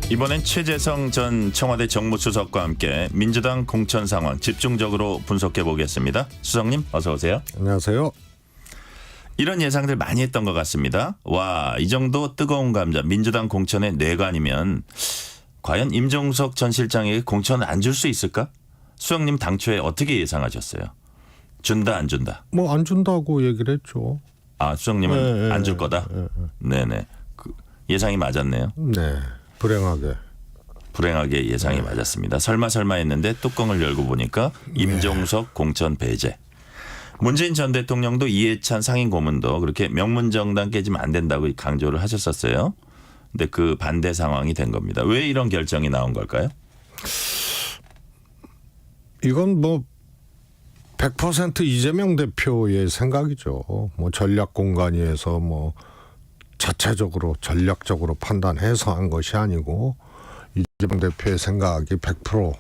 이번엔 최재성 전 청와대 정무수석과 함께 민주당 공천 상황 집중적으로 분석해 보겠습니다. 수석님 어서 오세요. 안녕하세요. 이런 예상들 많이 했던 것 같습니다. 와, 이 정도 뜨거운 감자 민주당 공천의 뇌관이면 과연 임종석 전 실장에게 공천을 안 줄 수 있을까? 수석님 당초에 어떻게 예상하셨어요? 준다 안 준다? 뭐 안 준다고 얘기를 했죠. 아, 수석님은 네, 안 줄 거다? 네네. 예상이 맞았네요. 네. 불행하게 예상이 맞았습니다. 설마 했는데 뚜껑을 열고 보니까 임종석 공천 배제. 문재인 전 대통령도 이해찬 상임 고문도 그렇게 명문정당 깨지면 안 된다고 강조를 하셨었어요. 근데 그 반대 상황이 된 겁니다. 왜 이런 결정이 나온 걸까요? 이건 뭐 100% 이재명 대표의 생각이죠. 뭐 전략 공간위에서 뭐 자체적으로 전략적으로 판단해서 한 것이 아니고 이재명 대표의 생각이 100%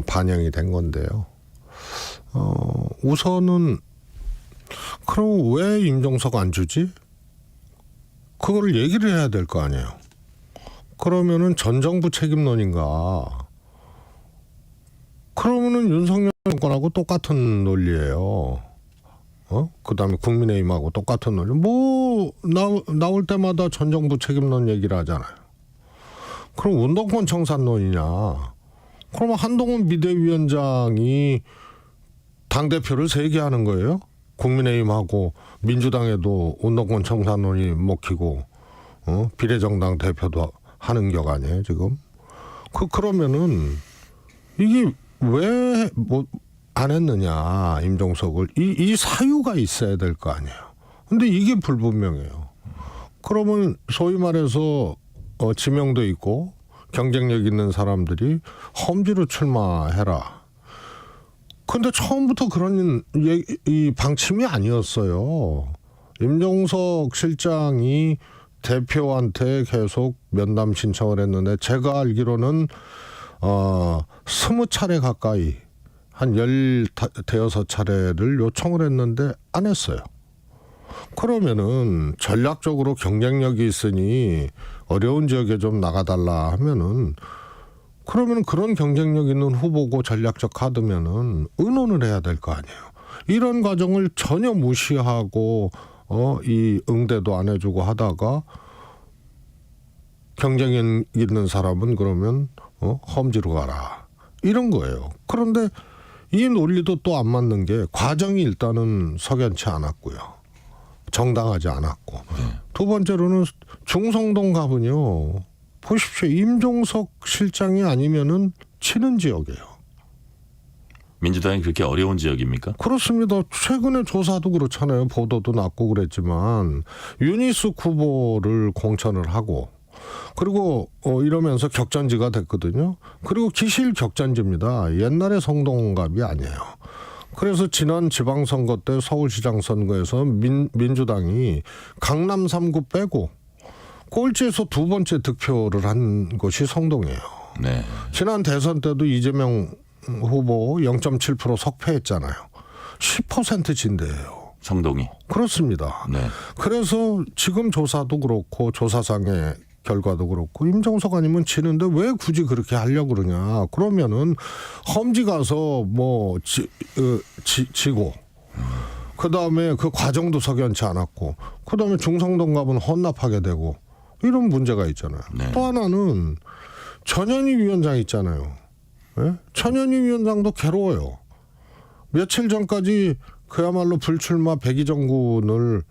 반영이 된 건데요. 우선은 그럼 왜 임종석 안 주지? 그걸 얘기를 해야 될 거 아니에요. 그러면은 전 정부 책임론인가? 그러면은 윤석열 정권하고 똑같은 논리예요. 그다음에 국민의힘하고 똑같은 논리. 뭐 나올 때마다 전 정부 책임론 얘기를 하잖아요. 그럼 운동권 청산론이냐? 그러면 한동훈 비대위원장이 당대표를 세게하는 거예요? 국민의힘하고 민주당에도 운동권 청산론이 먹히고 비례정당 대표도 하는 격 아니에요 지금? 그러면은 이게 왜 뭐 안 했느냐 임종석을 이 사유가 있어야 될 거 아니에요. 근데 이게 불분명해요. 그러면 소위 말해서 지명도 있고 경쟁력 있는 사람들이 험지로 출마해라. 근데 처음부터 그런 이 방침이 아니었어요. 임종석 실장이 대표한테 계속 면담 신청을 했는데 제가 알기로는 20차례 가까이 한 15차례를 요청을 했는데 안 했어요. 그러면은 전략적으로 경쟁력이 있으니 어려운 지역에 좀 나가달라 하면은 그러면 그런 경쟁력 있는 후보고 전략적 카드면은 의논을 해야 될 거 아니에요. 이런 과정을 전혀 무시하고 이 응대도 안 해주고 하다가 경쟁력 있는 사람은 그러면 험지로 가라 이런 거예요. 그런데 이 논리도 또 안 맞는 게 과정이 일단은 석연치 않았고요. 정당하지 않았고. 두 번째로는 중성동 갑은요. 보십시오. 임종석 실장이 아니면은 치는 지역이에요. 민주당이 그렇게 어려운 지역입니까? 그렇습니다. 최근에 조사도 그렇잖아요. 보도도 났고 그랬지만 유니스 후보를 공천을 하고 그리고 이러면서 격전지가 됐거든요. 그리고 기실 격전지입니다. 옛날의 성동갑이 아니에요. 그래서 지난 지방선거 때 서울시장 선거에서 민주당이 강남 3구 빼고 꼴찌에서 두 번째 득표를 한 곳이 성동이에요. 네. 지난 대선 때도 이재명 후보 0.7% 석패했잖아요. 10% 진대예요. 성동이. 그렇습니다. 네. 그래서 지금 조사도 그렇고 조사상의 결과도 그렇고 임종석 아니면 지는데 왜 굳이 그렇게 하려고 그러냐. 그러면은 험지 가서 뭐 지고 그다음에 그 과정도 석연치 않았고 그다음에 중성동 가면 헌납하게 되고 이런 문제가 있잖아요. 네. 또 하나는 전현희 위원장 있잖아요. 네? 전현희 위원장도 괴로워요. 며칠 전까지 그야말로 불출마 백의정군을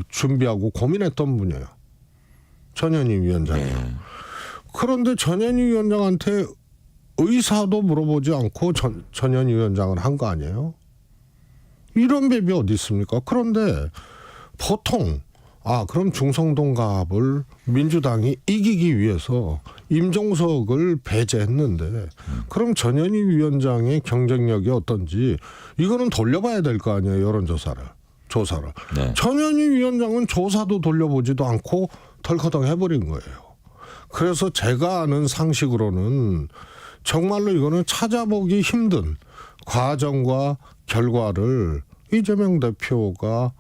준비하고 고민했던 분이에요. 전현희 위원장이요. 네. 그런데 전현희 위원장한테 의사도 물어보지 않고 전현희 위원장을 한 거 아니에요? 이런 법이 어디 있습니까? 그런데 보통 그럼 중성동 갑을 민주당이 이기기 위해서 임종석을 배제했는데 그럼 전현희 위원장의 경쟁력이 어떤지 이거는 돌려봐야 될 거 아니에요. 여론조사를. 네. 전현희 위원장은 조사도 돌려보지도 않고 덜커덩 해버린 거예요. 그래서 제가 아는 상식으로는 정말로 이거는 찾아보기 힘든 과정과 결과를 이재명 대표가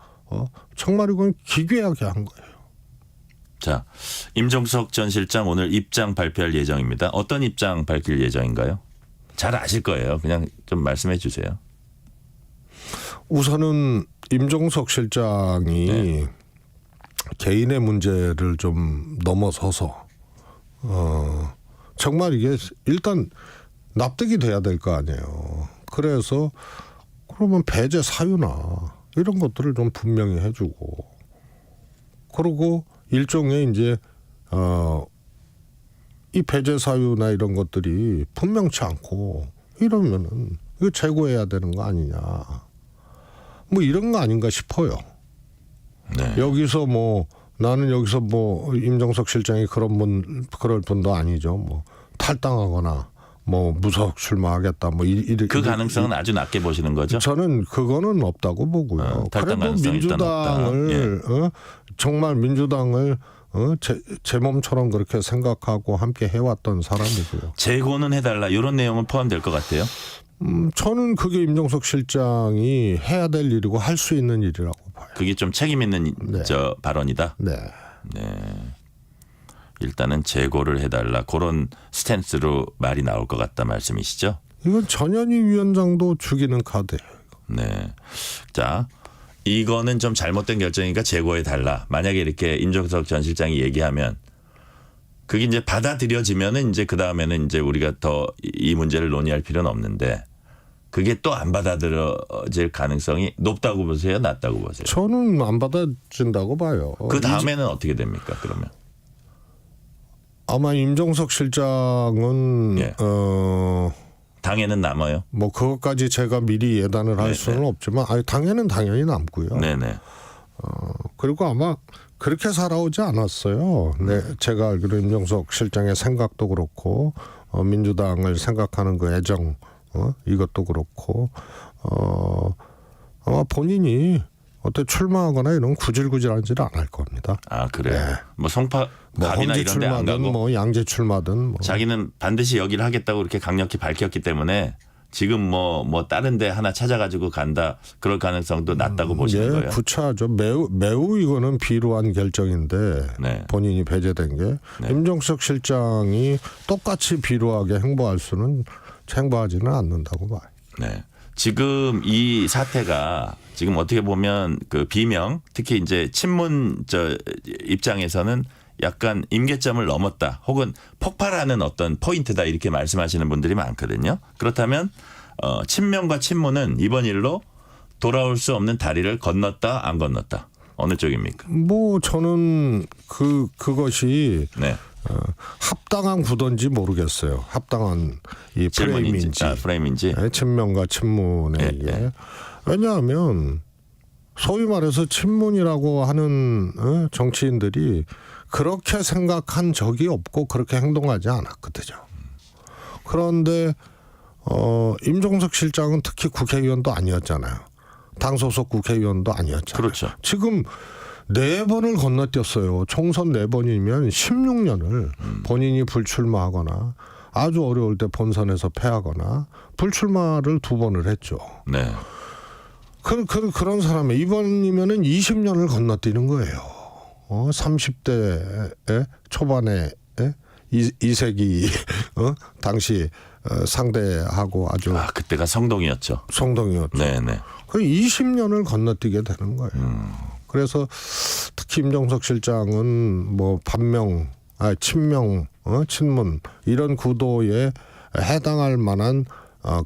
정말 이건 기괴하게 한 거예요. 자, 임종석 전 실장 오늘 입장 발표할 예정입니다. 어떤 입장 밝힐 예정인가요? 잘 아실 거예요. 그냥 좀 말씀해 주세요. 우선은 임종석 실장이 네. 개인의 문제를 좀 넘어서서 정말 이게 일단 납득이 돼야 될 거 아니에요. 그래서 그러면 배제 사유나 이런 것들을 좀 분명히 해주고, 그리고 일종의 이제 이 배제 사유나 이런 것들이 분명치 않고 이러면은 이거 재고해야 되는 거 아니냐, 뭐 이런 거 아닌가 싶어요. 네. 여기서 뭐 나는 여기서 뭐 임종석 실장이 그럴 분도 아니죠. 뭐 탈당하거나 뭐 무소속 출마하겠다 뭐 그 가능성은 아주 낮게 보시는 거죠? 저는 그거는 없다고 보고요. 탈당 그래도 가능성이 일단 민주당을 정말 민주당을 제 몸처럼 그렇게 생각하고 함께 해왔던 사람이고요. 재고는 해달라 이런 내용은 포함될 것 같아요. 저는 그게 임종석 실장이 해야 될 일이고 할 수 있는 일이라고 봐요. 그게 좀 책임 있는 저 발언이다. 네. 네. 일단은 재고를 해달라 그런 스탠스로 말이 나올 것 같다 말씀이시죠? 이건 전현희 위원장도 죽이는 카드예요. 네. 자, 이거는 좀 잘못된 결정이니까 재고해달라. 만약에 이렇게 임종석 전 실장이 얘기하면 그게 이제 받아들여지면은 이제 그 다음에는 이제 우리가 더 이 문제를 논의할 필요는 없는데 그게 또 안 받아들여질 가능성이 높다고 보세요? 낮다고 보세요? 저는 안 받아준다고 봐요. 그 다음에는 어떻게 됩니까? 그러면? 아마 임종석 실장은 예. 당에는 남아요? 뭐 그것까지 제가 미리 예단을 할 수는 없지만 당에는 당연히 남고요. 네네. 그리고 아마 그렇게 살아오지 않았어요. 네, 제가 알기로 임종석 실장의 생각도 그렇고 민주당을 생각하는 그 애정 이것도 그렇고 아마 본인이 어떻게 출마하거나 이런 구질구질한지를 안 할 겁니다. 아 그래요? 네. 뭐 송파 뭐 갑이나 험지 이런 데 안 출마든 가고 뭐 양재 출마든 뭐. 자기는 반드시 여기를 하겠다고 이렇게 강력히 밝혔기 때문에 지금 뭐 다른 데 하나 찾아가지고 간다 그럴 가능성도 낮다고 보시는 거예요? 구차하죠. 매우 이거는 비루한 결정인데 네. 본인이 배제된 게 임종석 실장이 똑같이 비루하게 행보하지는 않는다고 봐요. 네. 지금 이 사태가 지금 어떻게 보면 그 비명 특히 이제 친문 입장에서는 약간 임계점을 넘었다 혹은 폭발하는 어떤 포인트다 이렇게 말씀하시는 분들이 많거든요. 그렇다면 친명과 친문은 이번 일로 돌아올 수 없는 다리를 건넜다 안 건넜다 어느 쪽입니까? 뭐 저는 그것이 네. 합당한 구도인지 모르겠어요. 합당한 이 프레임인지. 프레임인지. 네, 친명과 친문에게. 네. 왜냐하면 소위 말해서 친문이라고 하는 정치인들이 그렇게 생각한 적이 없고 그렇게 행동하지 않았거든요. 그런데 임종석 실장은 특히 국회의원도 아니었잖아요. 당 소속 국회의원도 아니었잖아요. 그렇죠. 지금 4번을 건너뛰었어요. 총선 4번이면 16년을 본인이 불출마하거나 아주 어려울 때 본선에서 패하거나 불출마를 2번을 했죠. 네. 그런 사람이 이번이면은 20년을 건너뛰는 거예요. 30대 초반에 이세기 당시 상대하고 아주 그때가 성동이었죠. 성동이었죠. 네네. 그 20년을 건너뛰게 되는 거예요. 그래서 특히 임종석 실장은 뭐 친명, 친문 이런 구도에 해당할 만한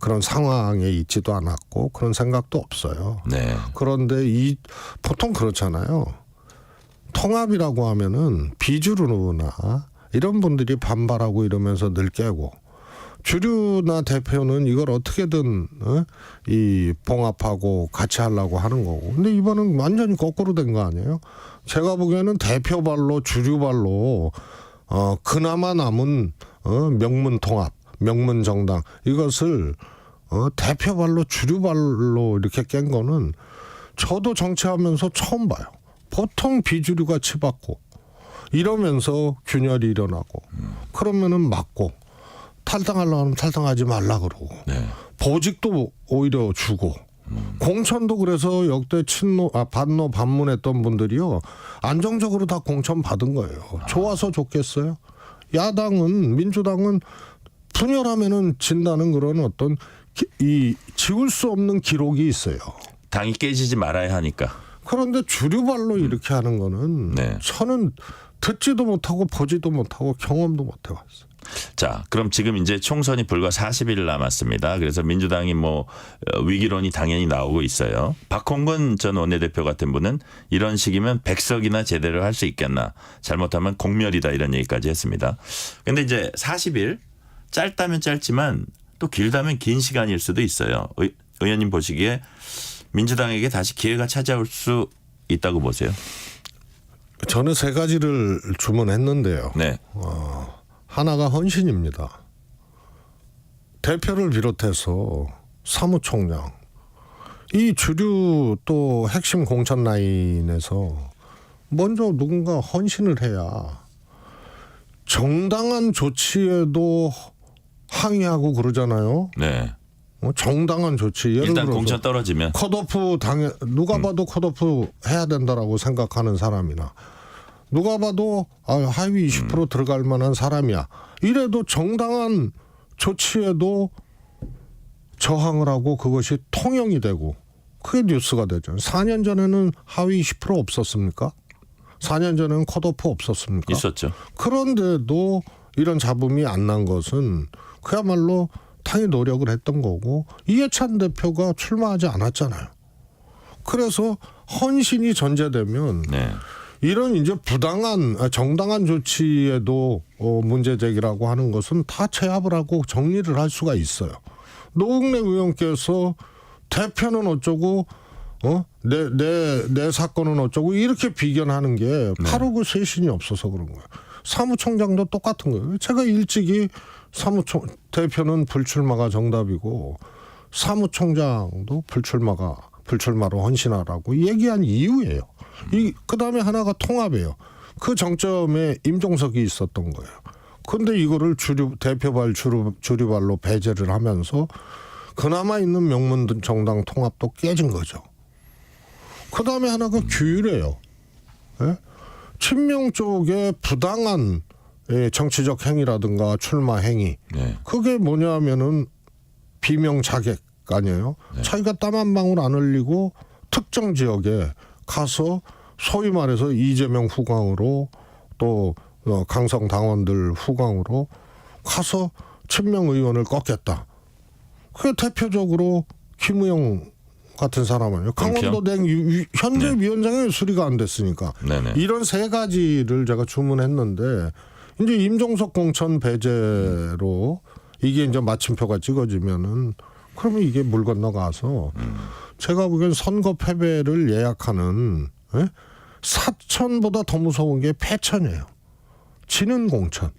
그런 상황에 있지도 않았고 그런 생각도 없어요. 네. 그런데 보통 그렇잖아요. 통합이라고 하면은 비주류나 이런 분들이 반발하고 이러면서 늘 깨고 주류나 대표는 이걸 어떻게든 이 봉합하고 같이 하려고 하는 거고. 근데 이번은 완전히 거꾸로 된 거 아니에요? 제가 보기에는 대표발로 주류발로 그나마 남은 명문 통합, 명문 정당 이것을 대표발로 주류발로 이렇게 깬 거는 저도 정치하면서 처음 봐요. 보통 비주류가 치받고 이러면서 균열이 일어나고 그러면은 맞고 탈당하려면 탈당하지 말라 그러고 네. 보직도 오히려 주고 공천도 그래서 역대 반노 반문했던 분들이요. 안정적으로 다 공천 받은 거예요. 좋아서 좋겠어요. 야당은 민주당은 분열하면은 진다는 그런 어떤 이 지울 수 없는 기록이 있어요. 당이 깨지지 말아야 하니까. 그런데 주류발로 이렇게 하는 거는 네. 저는 듣지도 못하고 보지도 못하고 경험도 못 해봤어요. 자, 그럼 지금 이제 총선이 불과 40일 남았습니다. 그래서 민주당이 뭐 위기론이 당연히 나오고 있어요. 박홍근 전 원내대표 같은 분은 이런 식이면 100석이나 제대로 할 수 있겠나. 잘못하면 공멸이다 이런 얘기까지 했습니다. 근데 이제 40일 짧다면 짧지만 또 길다면 긴 시간일 수도 있어요. 의원님 보시기에 민주당에게 다시 기회가 찾아올 수 있다고 보세요? 저는 세 가지를 주문했는데요. 네. 하나가 헌신입니다. 대표를 비롯해서 사무총장, 이 주류 또 핵심 공천 라인에서 먼저 누군가 헌신을 해야 정당한 조치에도 항의하고 그러잖아요. 네. 정당한 조치. 예를 일단 들어서 공천 떨어지면 컷오프 누가 봐도 컷오프 해야 된다라고 생각하는 사람이나 누가 봐도 하위 20% 들어갈 만한 사람이야. 이래도 정당한 조치에도 저항을 하고 그것이 통용이 되고 그게 뉴스가 되죠. 4년 전에는 하위 20% 없었습니까? 4년 전에는 컷오프 없었습니까? 있었죠. 그런데도 이런 잡음이 안 난 것은 그야말로 당이 노력을 했던 거고 이해찬 대표가 출마하지 않았잖아요. 그래서 헌신이 전제되면 네. 이런 이제 정당한 조치에도 문제 제기라고 하는 것은 다 제압을 하고 정리를 할 수가 있어요. 노웅래 의원께서 대표는 어쩌고 내 사건은 어쩌고 이렇게 비견하는 게 바로 그 쇄신이 없어서 그런 거예요. 사무총장도 똑같은 거예요. 제가 일찍이 대표는 불출마가 정답이고 사무총장도 불출마로 헌신하라고 얘기한 이유예요. 그다음에 하나가 통합이에요. 그 정점에 임종석이 있었던 거예요. 그런데 이거를 대표발 주류발로 배제를 하면서 그나마 있는 명문 정당 통합도 깨진 거죠. 그다음에 하나가 규율이에요. 예? 친명 쪽에 부당한 정치적 행위라든가 출마 행위. 네. 그게 뭐냐면은 비명 자객 아니에요. 네. 자기가 땀 한 방울 안 흘리고 특정 지역에 가서 소위 말해서 이재명 후광으로 또 강성 당원들 후광으로 가서 친명 의원을 꺾겠다. 그게 대표적으로 김우영 같은 사람은요. 강원도당 현재 위원장이 수리가 안 됐으니까. 네네. 이런 세 가지를 제가 주문했는데 이제 임종석 공천 배제로 이게 이제 마침표가 찍어지면은 그러면 이게 물 건너가서 제가 보기엔 선거 패배를 예약하는 사천보다 더 무서운 게 패천이에요. 지는 공천.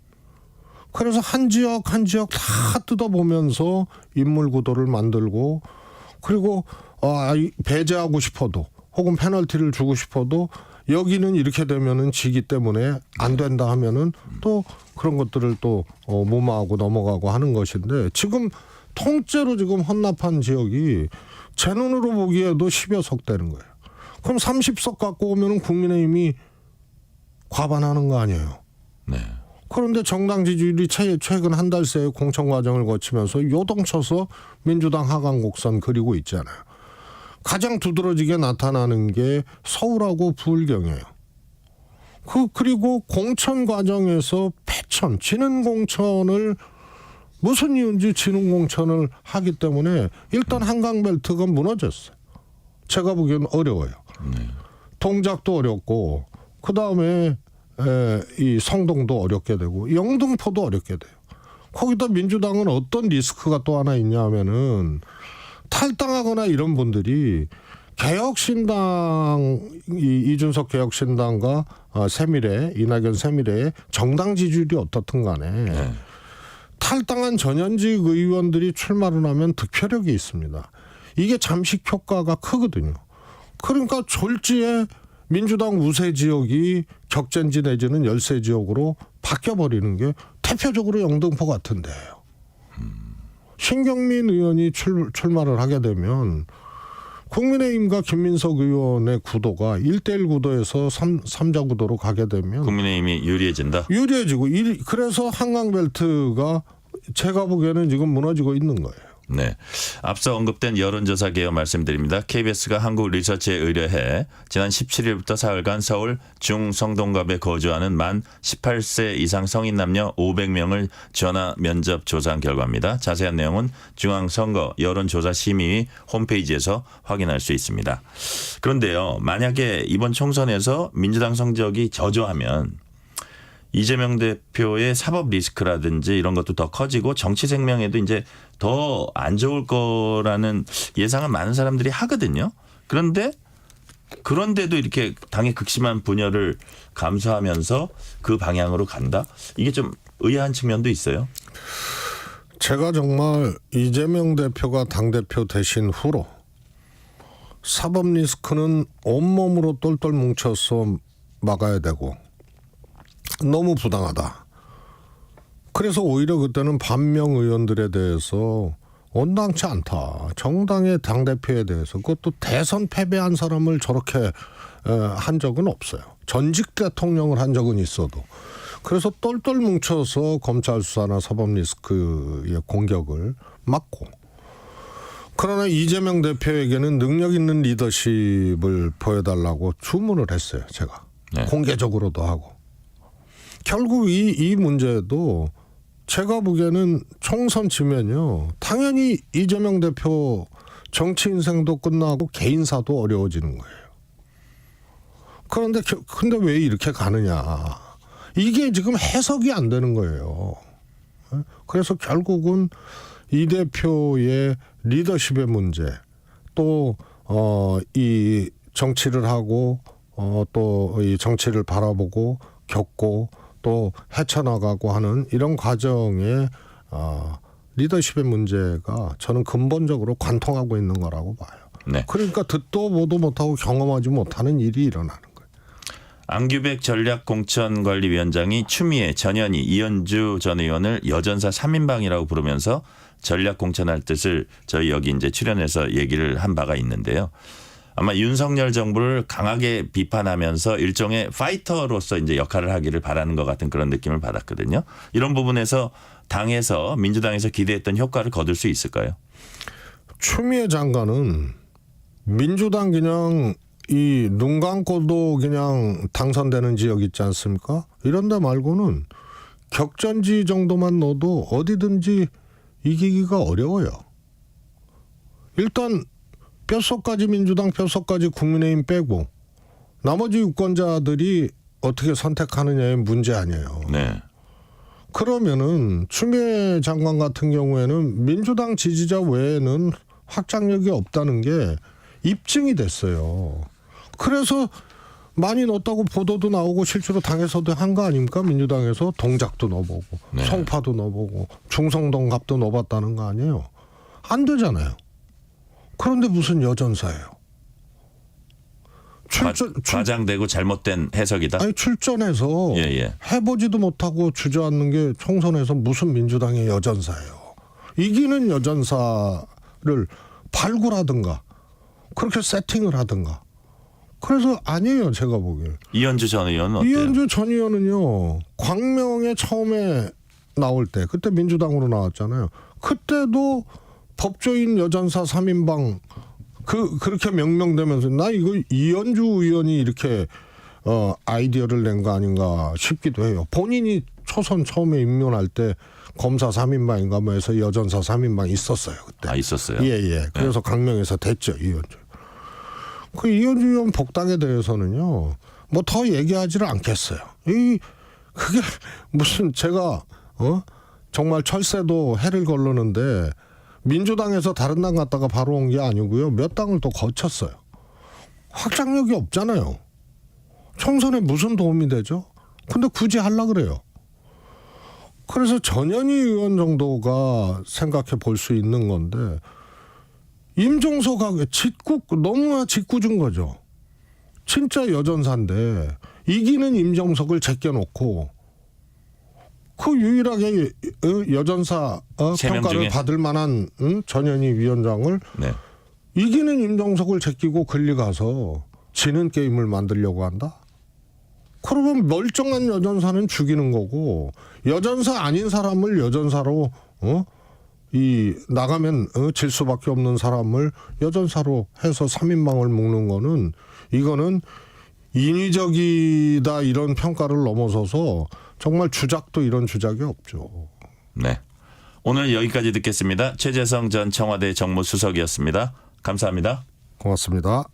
그래서 한 지역 다 뜯어보면서 인물 구도를 만들고 그리고 배제하고 싶어도 혹은 페널티를 주고 싶어도 여기는 이렇게 되면은 지기 때문에 안 된다 하면은 또 그런 것들을 또 무마하고 넘어가고 하는 것인데 지금 통째로 지금 헌납한 지역이 제 눈으로 보기에도 10여 석 되는 거예요. 그럼 30석 갖고 오면은 국민의힘이 과반하는 거 아니에요. 네. 그런데 정당 지지율이 최근 한 달 새에 공천 과정을 거치면서 요동쳐서 민주당 하강 곡선 그리고 있잖아요. 가장 두드러지게 나타나는 게 서울하고 부울경이에요. 그리고 공천 과정에서 패천, 지는 공천을 무슨 이유인지 지는 공천을 하기 때문에 일단 한강벨트가 무너졌어요. 제가 보기엔 어려워요. 동작도 어렵고 그다음에 이 성동도 어렵게 되고 영등포도 어렵게 돼요. 거기다 민주당은 어떤 리스크가 또 하나 있냐 하면은 탈당하거나 이런 분들이 개혁신당 이준석 개혁신당과 이낙연 새미래의 정당 지지율이 어떻든 간에 탈당한 전현직 의원들이 출마를 하면 득표력이 있습니다. 이게 잠식 효과가 크거든요. 그러니까 졸지에 민주당 우세 지역이 격전지 내지는 열세 지역으로 바뀌어버리는 게 대표적으로 영등포 같은데요. 신경민 의원이 출마를 하게 되면 국민의힘과 김민석 의원의 구도가 1대1 구도에서 3자 구도로 가게 되면 국민의힘이 유리해진다. 유리해지고 그래서 한강벨트가 제가 보기에는 지금 무너지고 있는 거예요. 네. 앞서 언급된 여론조사 개요 말씀드립니다. KBS가 한국리서치에 의뢰해 지난 17일부터 사흘간 서울 중성동갑에 거주하는 만 18세 이상 성인 남녀 500명을 전화 면접 조사한 결과입니다. 자세한 내용은 중앙선거 여론조사심의위 홈페이지에서 확인할 수 있습니다. 그런데요. 만약에 이번 총선에서 민주당 성적이 저조하면 이재명 대표의 사법 리스크라든지 이런 것도 더 커지고 정치 생명에도 이제 더 안 좋을 거라는 예상은 많은 사람들이 하거든요. 그런데도 이렇게 당의 극심한 분열을 감수하면서 그 방향으로 간다? 이게 좀 의아한 측면도 있어요. 제가 정말 이재명 대표가 당대표 되신 후로 사법 리스크는 온몸으로 똘똘 뭉쳐서 막아야 되고 너무 부당하다. 그래서 오히려 그때는 반명 의원들에 대해서 온당치 않다. 정당의 당대표에 대해서 그것도 대선 패배한 사람을 저렇게 한 적은 없어요. 전직 대통령을 한 적은 있어도. 그래서 똘똘 뭉쳐서 검찰 수사나 사법 리스크의 공격을 막고 그러나 이재명 대표에게는 능력 있는 리더십을 보여달라고 주문을 했어요. 제가. 네. 공개적으로도 하고. 결국 이 문제도 제가 보기에는 총선 지면요. 당연히 이재명 대표 정치 인생도 끝나고 개인사도 어려워지는 거예요. 그런데 근데 왜 이렇게 가느냐. 이게 지금 해석이 안 되는 거예요. 그래서 결국은 이 대표의 리더십의 문제 또 이 정치를 하고 또 이 정치를 바라보고 겪고 또 헤쳐나가고 하는 이런 과정에 리더십의 문제가 저는 근본적으로 관통하고 있는 거라고 봐요. 네. 그러니까 듣도 보도 못하고 경험하지 못하는 일이 일어나는 거예요. 안규백 전략공천관리위원장이 추미애, 전현희, 이현주 전 의원을 여전사 3인방이라고 부르면서 전략공천할 뜻을 저희 여기 이제 출연해서 얘기를 한 바가 있는데요. 아마 윤석열 정부를 강하게 비판하면서 일종의 파이터로서 이제 역할을 하기를 바라는 것 같은 그런 느낌을 받았거든요. 이런 부분에서 당에서 민주당에서 기대했던 효과를 거둘 수 있을까요? 추미애 장관은 민주당 그냥 이 눈 감고도 그냥 당선되는 지역 있지 않습니까? 이런 데 말고는 격전지 정도만 넣어도 어디든지 이기기가 어려워요. 일단 뼛속까지 민주당 뼛속까지 국민의힘 빼고 나머지 유권자들이 어떻게 선택하느냐의 문제 아니에요. 네. 그러면은 추미애 장관 같은 경우에는 민주당 지지자 외에는 확장력이 없다는 게 입증이 됐어요. 그래서 많이 넣었다고 보도도 나오고 실제로 당에서도 한 거 아닙니까? 민주당에서 동작도 넣어보고 네. 송파도 넣어보고 중성동갑도 넣어봤다는 거 아니에요. 안 되잖아요. 그런데 무슨 여전사예요. 과장되고 잘못된 해석이다. 아니 출전해서 해보지도 못하고 주저앉는 게 총선에서 무슨 민주당의 여전사예요. 이기는 여전사를 발굴하든가 그렇게 세팅을 하든가. 그래서 아니에요. 제가 보기에. 이현주 전 의원은 어때요? 이현주 전 의원은요. 광명에 처음에 나올 때 그때 민주당으로 나왔잖아요. 그때도 법조인 여전사 3인방 그렇게 명명되면서 나 이거 이현주 의원이 이렇게 아이디어를 낸 거 아닌가 싶기도 해요. 본인이 초선 처음에 임명할 때 검사 3인방인가 뭐 해서 여전사 3인방 있었어요. 그때. 아, 있었어요? 예. 그래서 강명에서 됐죠. 이현주. 그 이현주 의원 복당에 대해서는요. 뭐 더 얘기하지를 않겠어요. 그게 무슨 제가 정말 철새도 해를 걸르는데 민주당에서 다른 당 갔다가 바로 온 게 아니고요. 몇 당을 또 거쳤어요. 확장력이 없잖아요. 총선에 무슨 도움이 되죠? 근데 굳이 하려고 그래요. 그래서 전현희 의원 정도가 생각해 볼 수 있는 건데 임종석하고 너무나 짓궂은 거죠. 진짜 여전사인데 이기는 임종석을 제껴놓고 그 유일하게 여전사 평가를 받을 만한 전현희 위원장을 네. 이기는 임종석을 제끼고 글리 가서 지는 게임을 만들려고 한다? 그러면 멀쩡한 여전사는 죽이는 거고 여전사 아닌 사람을 여전사로 나가면 질 수밖에 없는 사람을 여전사로 해서 3인방을 묶는 거는 이거는 인위적이다 이런 평가를 넘어서서 정말 주작도 이런 주작이 없죠. 네. 오늘 여기까지 듣겠습니다. 최재성 전 청와대 정무수석이었습니다. 감사합니다. 고맙습니다.